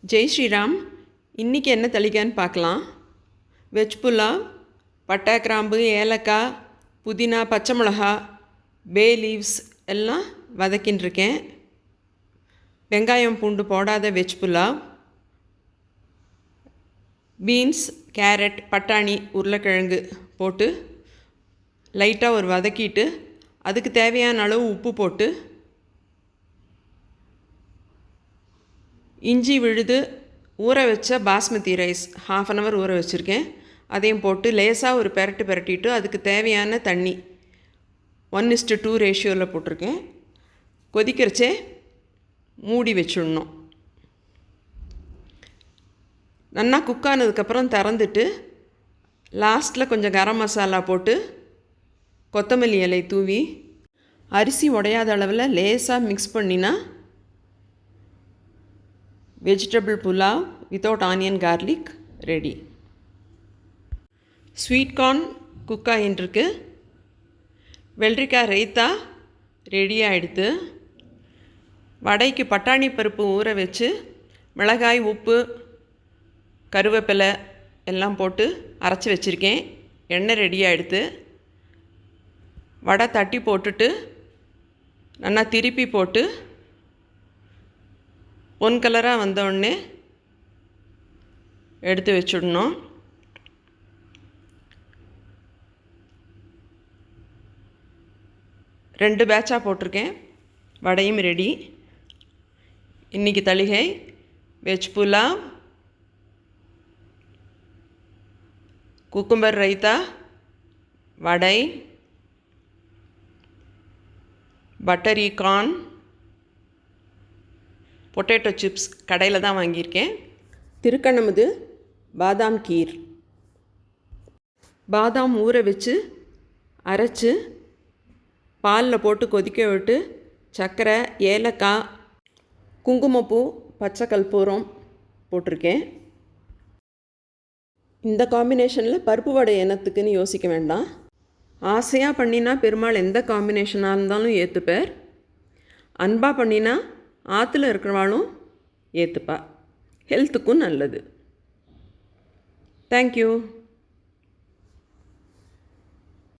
ஜெய் ஸ்ரீராம். இன்றைக்கி என்ன தளிக்கான்னு பார்க்கலாம். வெஜ் புலாவ், பட்டை, கிராம்பு, ஏலக்காய், புதினா, பச்சை மிளகா, பே லீவ்ஸ் எல்லாம் வதக்கின்றிருக்கேன். வெங்காயம் பூண்டு போடாத வெஜ் புலாவ். பீன்ஸ், கேரட், பட்டாணி, உருளைக்கிழங்கு போட்டு லைட்டாக ஒரு வதக்கிட்டு அதுக்கு தேவையான அளவு உப்பு போட்டு இஞ்சி விழுது ஊற வச்ச பாஸ்மதி ரைஸ் 1/2 அன் ஹவர் ஊற வச்சுருக்கேன். அதையும் போட்டு லேசாக ஒரு பெரட்டிட்டு அதுக்கு தேவையான தண்ணி 1:2 ரேஷியோவில் போட்டிருக்கேன். கொதிக்கிறச்சே மூடி வச்சுடணும். நல்லா குக் ஆனதுக்கப்புறம் திறந்துட்டு லாஸ்ட்டில் கொஞ்சம் கரம் மசாலா போட்டு கொத்தமல்லி இலை தூவி அரிசி உடையாத அளவில் லேசாக மிக்ஸ் பண்ணினா vegetable pulao without onion garlic ready. Sweet corn cook ஆகின்றிருக்கு. வெள்ளரிக்காய் ரைத்தா ரெடி ஆகிடுது. வடைக்கு பட்டாணி பருப்பு ஊற வச்சு மிளகாய், உப்பு, கருவேப்பிலை எல்லாம் போட்டு அரைச்சி வச்சுருக்கேன். எண்ணெய் ரெடி ஆகிடுது. வடை தட்டி போட்டுட்டு நல்லா திருப்பி போட்டு பொன் கலராக வந்தோடனே எடுத்து வச்சுடணும். ரெண்டு பேட்சாக போட்டிருக்கேன். வடையும் ரெடி. இன்றைக்கி தளிகை வெஜ் புலாவ், குக்கும்பர் ரைத்தா, வடை, பட்டரி கார்ன், பொட்டேட்டோ சிப்ஸ் கடையில் தான் வாங்கியிருக்கேன். திருக்கணமுது பாதாம் கீர். பாதாம் ஊற வச்சு அரைச்சி பாலில் போட்டு கொதிக்க விட்டு சர்க்கரை, ஏலக்காய், குங்குமப்பூ, பச்சை கற்பூரம் போட்டிருக்கேன். இந்த காம்பினேஷனில் பருப்பு வடை என்னத்துக்குன்னு யோசிக்க வேண்டாம். ஆசையாக பண்ணினா பெருமாள் எந்த காம்பினேஷனாக இருந்தாலும் ஏற்றுப்பார். அன்பாக பண்ணினா ஆற்றுல இருக்கிறவாளும் ஏற்றுப்பா. ஹெல்த்துக்கும் நல்லது. தேங்க்யூ.